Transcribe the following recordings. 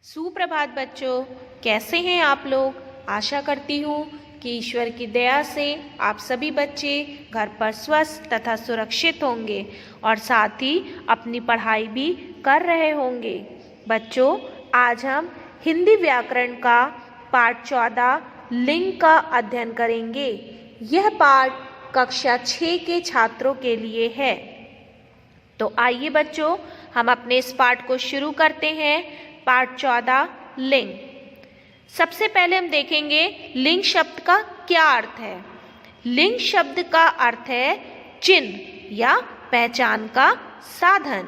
सुप्रभात बच्चों, कैसे हैं आप लोग। आशा करती हूँ कि ईश्वर की दया से आप सभी बच्चे घर पर स्वस्थ तथा सुरक्षित होंगे और साथ ही अपनी पढ़ाई भी कर रहे होंगे। बच्चों, आज हम हिंदी व्याकरण का पाठ 14 लिंग का अध्ययन करेंगे। यह पाठ कक्षा 6 के छात्रों के लिए है। तो आइए बच्चों, हम अपने इस पाठ को शुरू करते हैं। पाठ 14 लिंग। सबसे पहले हम देखेंगे लिंग शब्द का क्या अर्थ है। लिंग शब्द का अर्थ है चिन्ह या पहचान का साधन।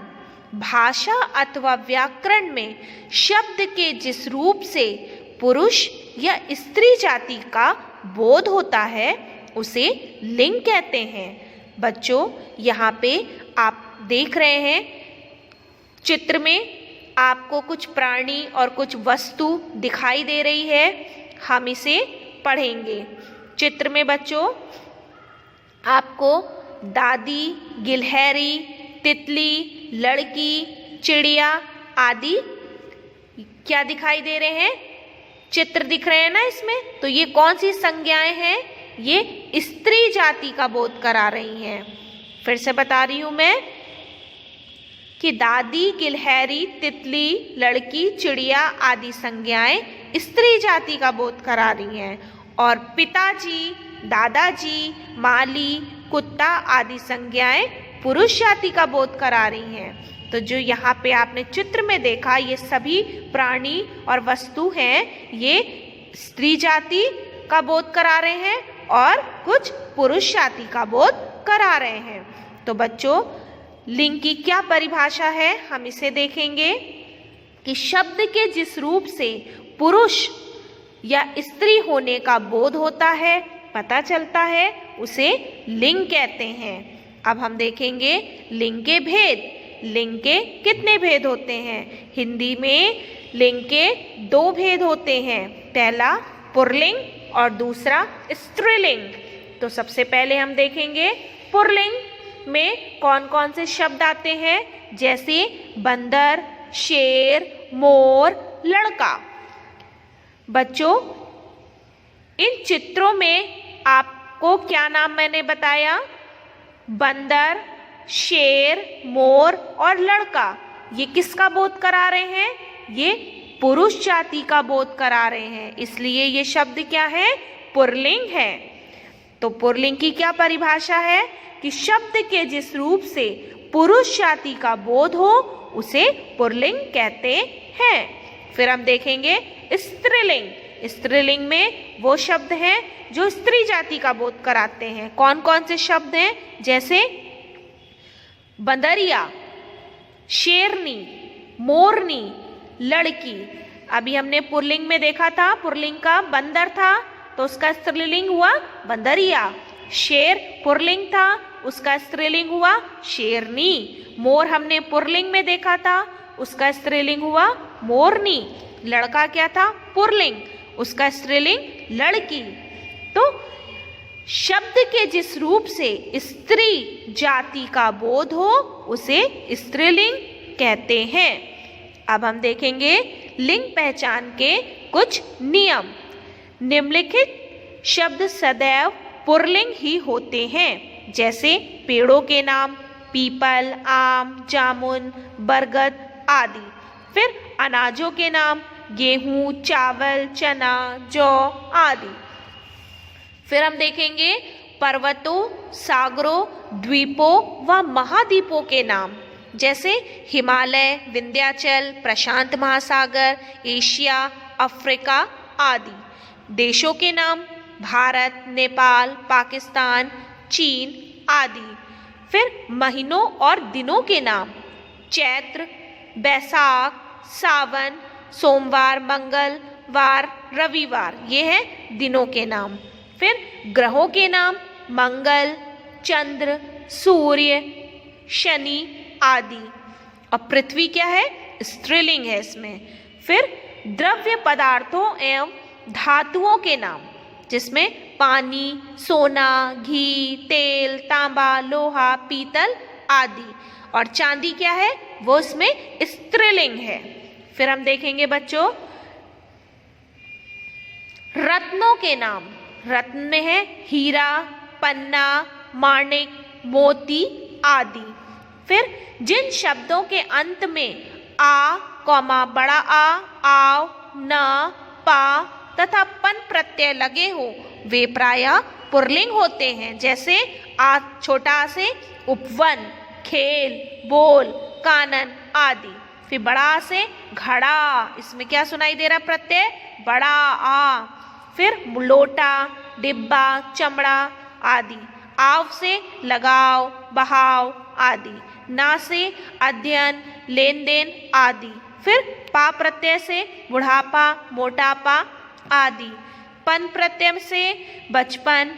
भाषा अथवा व्याकरण में शब्द के जिस रूप से पुरुष या स्त्री जाति का बोध होता है उसे लिंग कहते हैं। बच्चों, यहाँ पे आप देख रहे हैं चित्र में आपको कुछ प्राणी और कुछ वस्तु दिखाई दे रही है। हम इसे पढ़ेंगे। चित्र में बच्चों आपको दादी, गिलहरी, तितली, लड़की, चिड़िया आदि क्या दिखाई दे रहे हैं? चित्र दिख रहे हैं ना इसमें। तो ये कौन सी संज्ञाएं हैं? ये स्त्री जाति का बोध करा रही हैं। फिर से बता रही हूं मैं कि दादी, गिलहरी, तितली, लड़की, चिड़िया आदि संज्ञाएं स्त्री जाति का बोध करा रही हैं और पिताजी, दादाजी, माली, कुत्ता आदि संज्ञाएं पुरुष जाति का बोध करा रही हैं। तो जो यहाँ पे आपने चित्र में देखा, ये सभी प्राणी और वस्तु हैं, ये स्त्री जाति का बोध करा रहे हैं और कुछ पुरुष जाति का बोध करा रहे हैं। तो बच्चों, लिंग की क्या परिभाषा है हम इसे देखेंगे कि शब्द के जिस रूप से पुरुष या स्त्री होने का बोध होता है, पता चलता है, उसे लिंग कहते हैं। अब हम देखेंगे लिंग के भेद। लिंग के कितने भेद होते हैं? हिंदी में लिंग के 2 भेद होते हैं। पहला पुल्लिंग और दूसरा स्त्रीलिंग। तो सबसे पहले हम देखेंगे पुल्लिंग में कौन कौन से शब्द आते हैं, जैसे बंदर, शेर, मोर, लड़का। बच्चों, इन चित्रों में आपको क्या नाम मैंने बताया? बंदर, शेर, मोर और लड़का। ये किसका बोध करा रहे हैं? ये पुरुष जाति का बोध करा रहे हैं। इसलिए ये शब्द क्या है? पुल्लिंग है। तो पुल्लिंग की क्या परिभाषा है कि शब्द के जिस रूप से पुरुष जाति का बोध हो उसे पुल्लिंग कहते हैं। फिर हम देखेंगे स्त्रीलिंग। स्त्रीलिंग में वो शब्द हैं जो स्त्री जाति का बोध कराते हैं। कौन कौन से शब्द हैं? जैसे बंदरिया, शेरनी, मोरनी, लड़की। अभी हमने पुल्लिंग में देखा था, पुल्लिंग का बंदर था तो उसका स्त्रीलिंग हुआ बंदरिया। शेर पुल्लिंग था, उसका स्त्रीलिंग हुआ शेरनी। मोर हमने पुल्लिंग में देखा था, उसका स्त्रीलिंग हुआ मोरनी। लड़का क्या था? पुल्लिंग, उसका स्त्रीलिंग लड़की। तो शब्द के जिस रूप से स्त्री जाति का बोध हो उसे स्त्रीलिंग कहते हैं। अब हम देखेंगे लिंग पहचान के कुछ नियम। निम्नलिखित शब्द सदैव पुल्लिंग ही होते हैं, जैसे पेड़ों के नाम पीपल, आम, जामुन, बरगद आदि। फिर अनाजों के नाम गेहूं, चावल, चना, जौ आदि। फिर हम देखेंगे पर्वतों, सागरों, द्वीपों व महाद्वीपों के नाम, जैसे हिमालय, विंध्याचल, प्रशांत महासागर, एशिया, अफ्रीका आदि। देशों के नाम भारत, नेपाल, पाकिस्तान, चीन आदि। फिर महीनों और दिनों के नाम चैत्र, बैसाख, सावन, सोमवार, मंगलवार, रविवार, ये हैं दिनों के नाम। फिर ग्रहों के नाम मंगल, चंद्र, सूर्य, शनि आदि। और पृथ्वी क्या है? स्त्रीलिंग है इसमें। फिर द्रव्य पदार्थों एवं धातुओं के नाम, जिसमें पानी, सोना, घी, तेल, तांबा, लोहा, पीतल आदि। और चांदी क्या है? वो इसमें स्त्रीलिंग है। फिर हम देखेंगे बच्चों रत्नों के नाम। रत्न में है हीरा, पन्ना, माणिक, मोती आदि। फिर जिन शब्दों के अंत में आ, कौमा बड़ा आ, आव, न, पा तथा पन प्रत्यय लगे हो वे प्रायः पुल्लिंग होते हैं। जैसे आ छोटा आ से उपवन, खेल, बोल, कानन आदि। फिर बड़ा आ से घड़ा, इसमें क्या सुनाई दे रहा प्रत्यय बड़ा आ। फिर लोटा, डिब्बा, चमड़ा आदि। आव से लगाव, बहाव आदि। ना से अध्ययन, लेन देन आदि। फिर पा प्रत्यय से बुढ़ापा, मोटापा आदि। पन प्रत्यय से बचपन,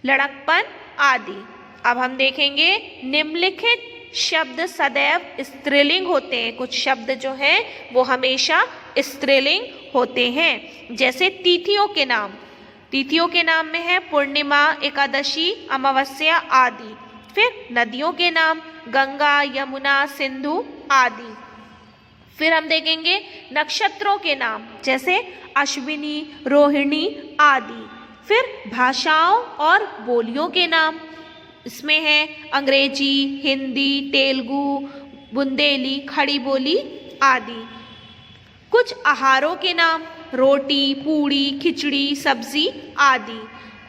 लड़कपन आदि। अब हम देखेंगे निम्नलिखित शब्द सदैव स्त्रीलिंग होते हैं। कुछ शब्द जो हैं वो हमेशा स्त्रीलिंग होते हैं। जैसे तिथियों के नाम। तिथियों के नाम में है पूर्णिमा, एकादशी, अमावस्या आदि। फिर नदियों के नाम गंगा, यमुना, सिंधु आदि। फिर हम देखेंगे नक्षत्रों के नाम जैसे अश्विनी, रोहिणी आदि। फिर भाषाओं और बोलियों के नाम, इसमें है अंग्रेजी, हिंदी, तेलुगु, बुंदेली, खड़ी बोली आदि। कुछ आहारों के नाम रोटी, पूड़ी, खिचड़ी, सब्जी आदि।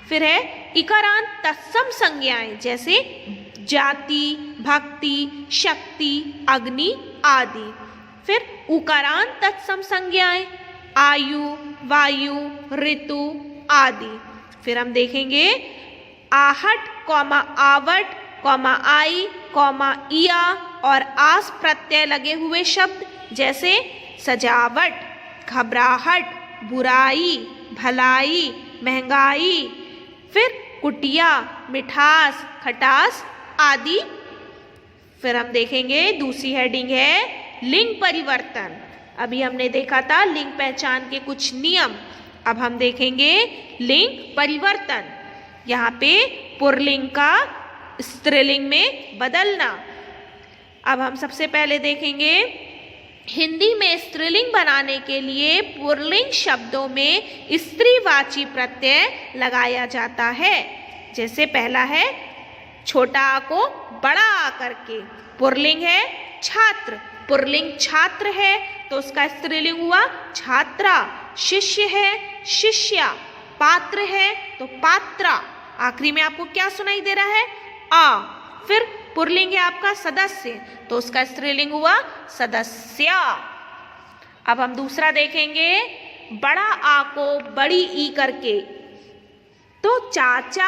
फिर है इकारांत तत्सम संज्ञाएं जैसे जाति, भक्ति, शक्ति, अग्नि आदि। फिर उकारांत तत्सम संज्ञाएं आयु, वायु, ऋतु आदि। फिर हम देखेंगे आहट, कौमा आवट, कौमा आई, कौमा इया और आस प्रत्यय लगे हुए शब्द जैसे सजावट, घबराहट, बुराई, भलाई, महंगाई। फिर कुटिया, मिठास, खटास आदि। फिर हम देखेंगे दूसरी हेडिंग है लिंग परिवर्तन। अभी हमने देखा था लिंग पहचान के कुछ नियम। अब हम देखेंगे लिंग परिवर्तन। यहाँ पे पुल्लिंग का स्त्रीलिंग में बदलना। अब हम सबसे पहले देखेंगे हिंदी में स्त्रीलिंग बनाने के लिए पुल्लिंग शब्दों में स्त्रीवाची प्रत्यय लगाया जाता है। जैसे पहला है छोटा आ को बड़ा आ करके। पुल्लिंग है छात्र, पुल्लिंग छात्र है तो उसका स्त्रीलिंग हुआ छात्रा। शिष्य है शिष्या। पात्र है तो पात्रा। आखिरी में आपको क्या सुनाई दे रहा है आ। फिर पुल्लिंग है आपका सदस्य तो उसका स्त्रीलिंग हुआ सदस्या। अब हम दूसरा देखेंगे बड़ा आ को बड़ी ई करके तो चाचा।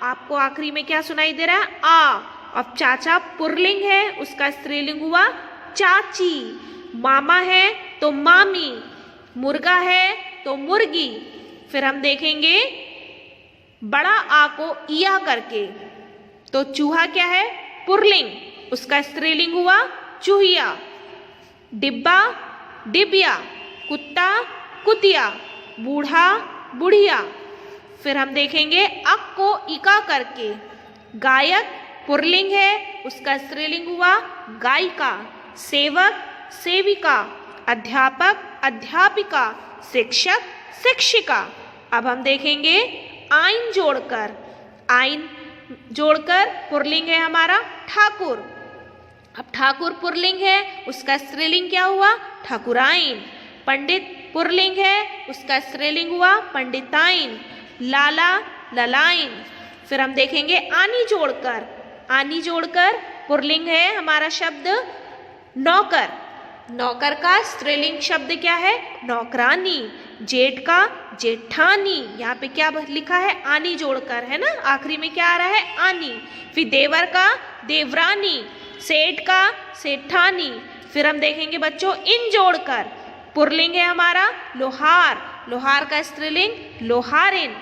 आपको आखिरी में क्या सुनाई दे रहा है आ। अब चाचा पुल्लिंग है उसका स्त्रीलिंग हुआ चाची। मामा है तो मामी। मुर्गा है तो मुर्गी। फिर हम देखेंगे बड़ा आ को इया करके तो चूहा क्या है पुल्लिंग उसका स्त्रीलिंग हुआ चूहिया। डिब्बा डिबिया। कुत्ता कुतिया। बूढ़ा बुढ़िया। फिर हम देखेंगे अक को इका करके गायक पुल्लिंग है उसका स्त्रीलिंग हुआ गायिका। सेवक सेविका। अध्यापक अध्यापिका। शिक्षक शिक्षिका। अब हम देखेंगे आइन जोड़कर। आइन जोड़कर पुल्लिंग है हमारा ठाकुर। अब ठाकुर पुल्लिंग है उसका स्त्रीलिंग क्या हुआ ठाकुराइन। पंडित पुल्लिंग है उसका स्त्रीलिंग हुआ पंडिताइन। लाला ललाइन। फिर हम देखेंगे आनी जोड़कर। आनी जोड़कर पुल्लिंग है हमारा शब्द नौकर। नौकर का स्त्रीलिंग शब्द क्या है नौकरानी। जेठ का जेठानी। यहाँ पे क्या लिखा है आनी जोड़कर है ना। आखिरी में क्या आ रहा है आनी। फिर देवर का देवरानी। सेठ का सेठानी। फिर हम देखेंगे बच्चों इन जोड़कर पुल्लिंग है हमारा लोहार। लोहार का स्त्रीलिंग लोहारिन।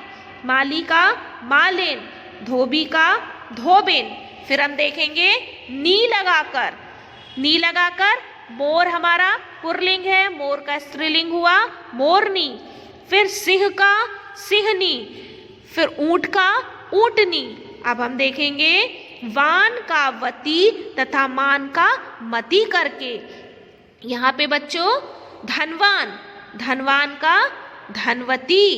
माली का मालिन। धोबी का धोबिन। फिर हम देखेंगे नी लगाकर। नी लगाकर मोर हमारा पुल्लिंग है मोर का स्त्रीलिंग हुआ मोरनी। फिर सिंह का सिंहनी। फिर ऊंट का ऊंटनी। अब हम देखेंगे वान का वती तथा मान का मती करके। यहाँ पे बच्चों धनवान, धनवान का धनवती,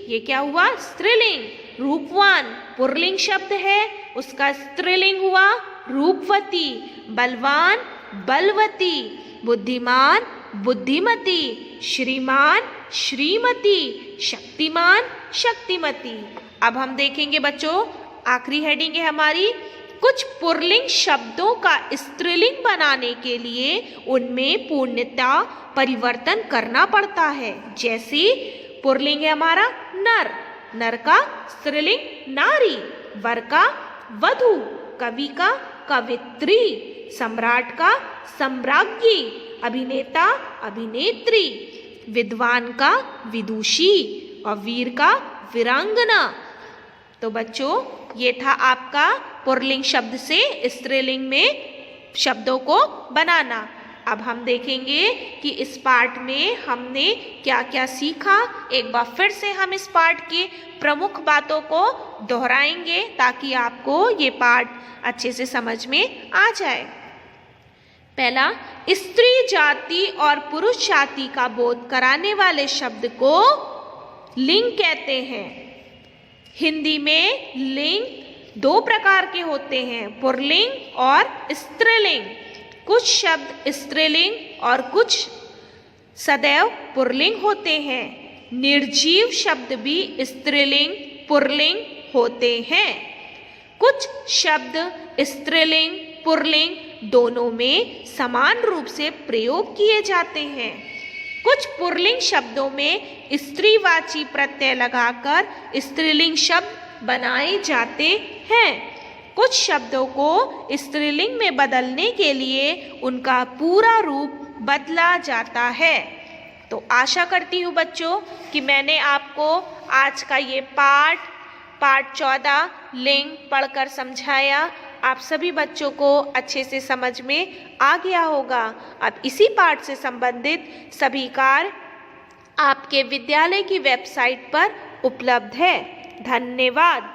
ये क्या हुआ स्त्रीलिंग। रूपवान पुल्लिंग शब्द है, उसका स्त्रीलिंग हुआ रूपवती। बलवान बलवती, बुद्धिमान बुद्धिमती, श्रीमान श्रीमती, शक्तिमान शक्तिमती। अब हम देखेंगे बच्चों आखिरी हेडिंग है हमारी, कुछ पुल्लिंग शब्दों का स्त्रीलिंग बनाने के लिए उनमें पूर्णतः परिवर्तन करना पड़ता है। जैसे पुल्लिंग है हमारा नर, नर का स्त्रीलिंग नारी, वर का वधू, कवि का कवित्री, सम्राट का सम्राज्ञी, अभिनेता अभिनेत्री, विद्वान का विदुषी और वीर का वीरांगना। तो बच्चों ये था आपका पुल्लिंग शब्द से स्त्रीलिंग में शब्दों को बनाना। अब हम देखेंगे कि इस पाठ में हमने क्या क्या सीखा। एक बार फिर से हम इस पाठ की प्रमुख बातों को दोहराएंगे ताकि आपको ये पाठ अच्छे से समझ में आ जाए। पहला, स्त्री जाति और पुरुष जाति का बोध कराने वाले शब्द को लिंग कहते हैं। हिंदी में लिंग दो प्रकार के होते हैं, पुल्लिंग और स्त्रीलिंग। कुछ शब्द स्त्रीलिंग और कुछ सदैव पुल्लिंग होते हैं। निर्जीव शब्द भी स्त्रीलिंग पुल्लिंग होते हैं। कुछ शब्द स्त्रीलिंग पुल्लिंग दोनों में समान रूप से प्रयोग किए जाते हैं। कुछ पुल्लिंग शब्दों में स्त्रीवाची प्रत्यय लगाकर स्त्रीलिंग शब्द बनाए जाते हैं। कुछ शब्दों को स्त्रीलिंग में बदलने के लिए उनका पूरा रूप बदला जाता है। तो आशा करती हूँ बच्चों कि मैंने आपको आज का ये पाठ 14 लिंग पढ़कर समझाया। आप सभी बच्चों को अच्छे से समझ में आ गया होगा। अब इसी पाठ से संबंधित सभी कार्य आपके विद्यालय की वेबसाइट पर उपलब्ध है। धन्यवाद।